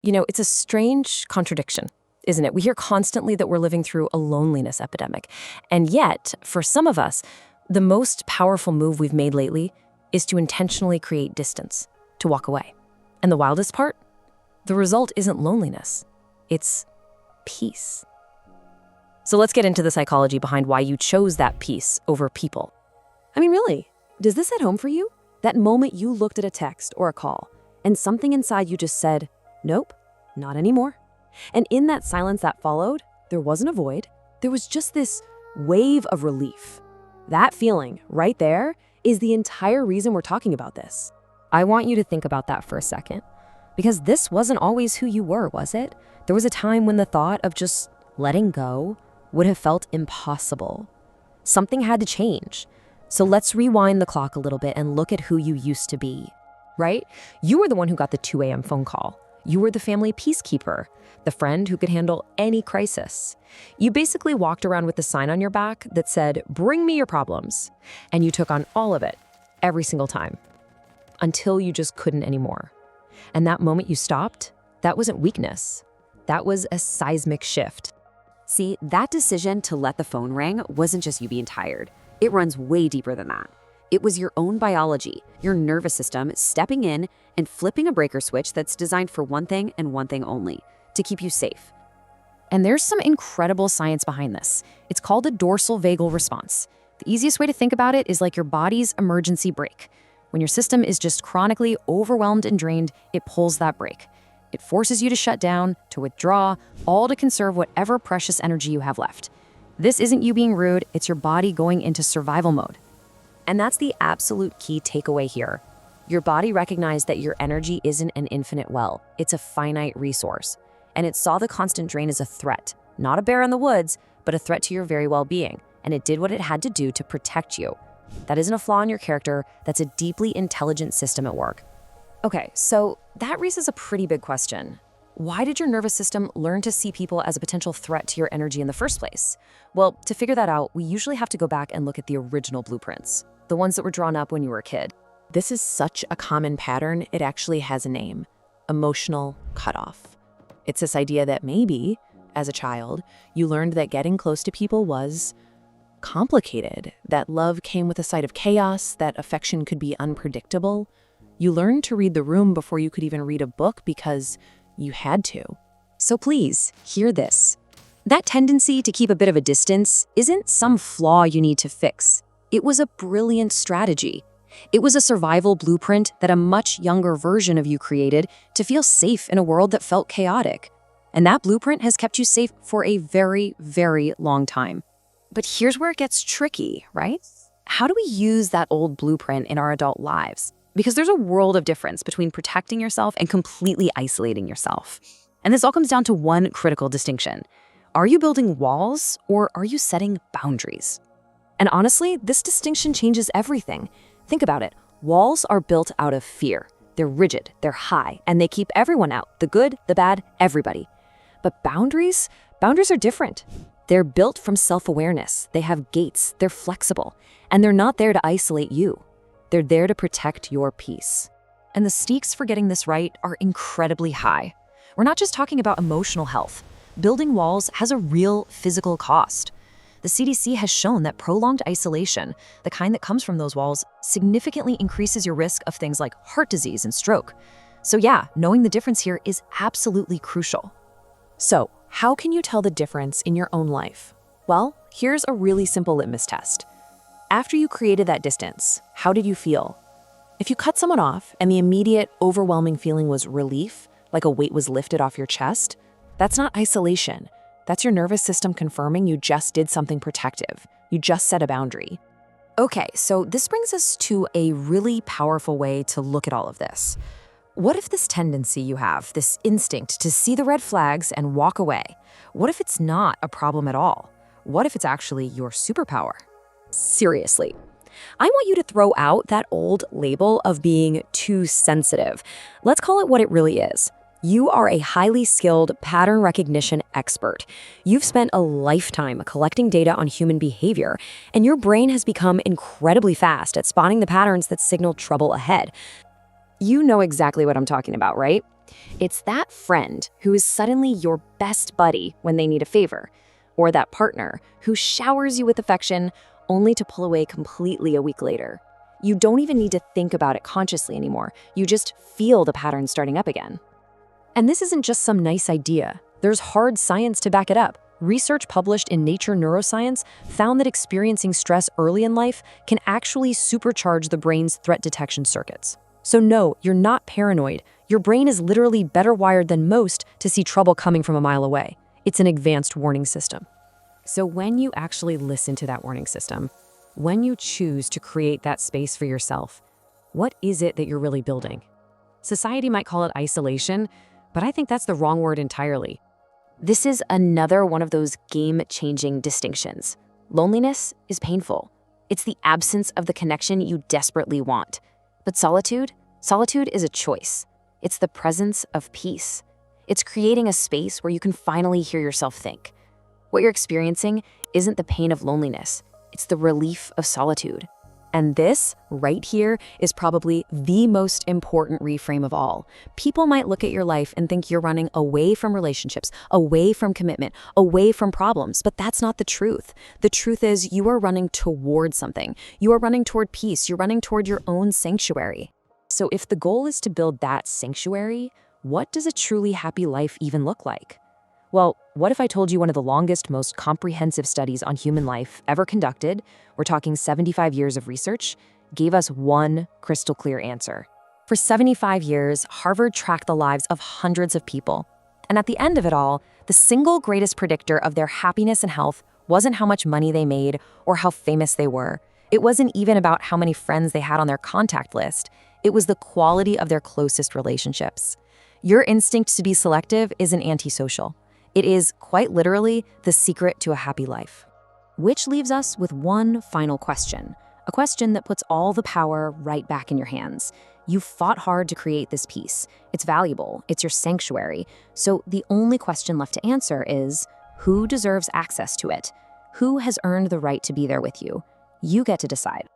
It's a strange contradiction, isn't it? We hear constantly that we're living through a loneliness epidemic. And yet, for some of us, the most powerful move we've made lately is to intentionally create distance, to walk away. And the wildest part? The result isn't loneliness. It's peace. So let's get into the psychology behind why you chose that peace over people. I mean, really, does this hit home for you? That moment you looked at a text or a call, and something inside you just said, nope, not anymore. And in that silence that followed, there wasn't a void. There was just this wave of relief. That feeling right there is the entire reason we're talking about this. I want you to think about that for a second, because this wasn't always who you were, was it? There was a time when the thought of just letting go would have felt impossible. Something had to change. So let's rewind the clock a little bit and look at who you used to be, right? You were the one who got the 2 a.m. phone call. You were the family peacekeeper, the friend who could handle any crisis. You basically walked around with a sign on your back that said, "Bring me your problems." And you took on all of it, every single time, until you just couldn't anymore. And that moment you stopped, that wasn't weakness. That was a seismic shift. See, that decision to let the phone ring wasn't just you being tired. It runs way deeper than that. It was your own biology, your nervous system stepping in and flipping a breaker switch that's designed for one thing and one thing only, to keep you safe. And there's some incredible science behind this. It's called a dorsal vagal response. The easiest way to think about it is like your body's emergency brake. When your system is just chronically overwhelmed and drained, it pulls that brake. It forces you to shut down, to withdraw, all to conserve whatever precious energy you have left. This isn't you being rude, it's your body going into survival mode. And that's the absolute key takeaway here. Your body recognized that your energy isn't an infinite well, it's a finite resource. And it saw the constant drain as a threat, not a bear in the woods, but a threat to your very well-being. And it did what it had to do to protect you. That isn't a flaw in your character, that's a deeply intelligent system at work. Okay, so that raises a pretty big question. Why did your nervous system learn to see people as a potential threat to your energy in the first place? Well, to figure that out, we usually have to go back and look at the original blueprints, the ones that were drawn up when you were a kid. This is such a common pattern, it actually has a name: emotional cutoff. It's this idea that maybe, as a child, you learned that getting close to people was complicated, that love came with a side of chaos, that affection could be unpredictable. You learned to read the room before you could even read a book because you had to. So please, hear this. That tendency to keep a bit of a distance isn't some flaw you need to fix. It was a brilliant strategy. It was a survival blueprint that a much younger version of you created to feel safe in a world that felt chaotic. And that blueprint has kept you safe for a very, very long time. But here's where it gets tricky, right? How do we use that old blueprint in our adult lives? Because there's a world of difference between protecting yourself and completely isolating yourself. And this all comes down to one critical distinction. Are you building walls or are you setting boundaries? And honestly, this distinction changes everything. Think about it. Walls are built out of fear. They're rigid, they're high, and they keep everyone out, the good, the bad, everybody. But boundaries are different. They're built from self-awareness. They have gates, they're flexible, and they're not there to isolate you. They're there to protect your peace. And the stakes for getting this right are incredibly high. We're not just talking about emotional health. Building walls has a real physical cost. The CDC has shown that prolonged isolation, the kind that comes from those walls, significantly increases your risk of things like heart disease and stroke. So yeah, knowing the difference here is absolutely crucial. So, how can you tell the difference in your own life? Well, here's a really simple litmus test. After you created that distance, how did you feel? If you cut someone off and the immediate, overwhelming feeling was relief, like a weight was lifted off your chest, that's not isolation. That's your nervous system confirming you just did something protective. You just set a boundary. Okay, so this brings us to a really powerful way to look at all of this. What if this tendency you have, this instinct to see the red flags and walk away, what if it's not a problem at all? What if it's actually your superpower? Seriously. I want you to throw out that old label of being too sensitive. Let's call it what it really is. You are a highly skilled pattern recognition expert. You've spent a lifetime collecting data on human behavior, and your brain has become incredibly fast at spotting the patterns that signal trouble ahead. You know exactly what I'm talking about, right? It's that friend who is suddenly your best buddy when they need a favor, or that partner who showers you with affection only to pull away completely a week later. You don't even need to think about it consciously anymore. You just feel the pattern starting up again. And this isn't just some nice idea. There's hard science to back it up. Research published in Nature Neuroscience found that experiencing stress early in life can actually supercharge the brain's threat detection circuits. So no, you're not paranoid. Your brain is literally better wired than most to see trouble coming from a mile away. It's an advanced warning system. So when you actually listen to that warning system, when you choose to create that space for yourself, what is it that you're really building? Society might call it isolation, but I think that's the wrong word entirely. This is another one of those game-changing distinctions. Loneliness is painful. It's the absence of the connection you desperately want. But solitude is a choice. It's the presence of peace. It's creating a space where you can finally hear yourself think. What you're experiencing isn't the pain of loneliness. It's the relief of solitude. And this, right here, is probably the most important reframe of all. People might look at your life and think you're running away from relationships, away from commitment, away from problems, but that's not the truth. The truth is you are running toward something. You are running toward peace. You're running toward your own sanctuary. So if the goal is to build that sanctuary, what does a truly happy life even look like? Well, what if I told you one of the longest, most comprehensive studies on human life ever conducted, we're talking 75 years of research, gave us one crystal clear answer. For 75 years, Harvard tracked the lives of hundreds of people. And at the end of it all, the single greatest predictor of their happiness and health wasn't how much money they made or how famous they were. It wasn't even about how many friends they had on their contact list. It was the quality of their closest relationships. Your instinct to be selective isn't antisocial. It is, quite literally, the secret to a happy life. Which leaves us with one final question, a question that puts all the power right back in your hands. You fought hard to create this peace. It's valuable. It's your sanctuary. So the only question left to answer is, who deserves access to it? Who has earned the right to be there with you? You get to decide.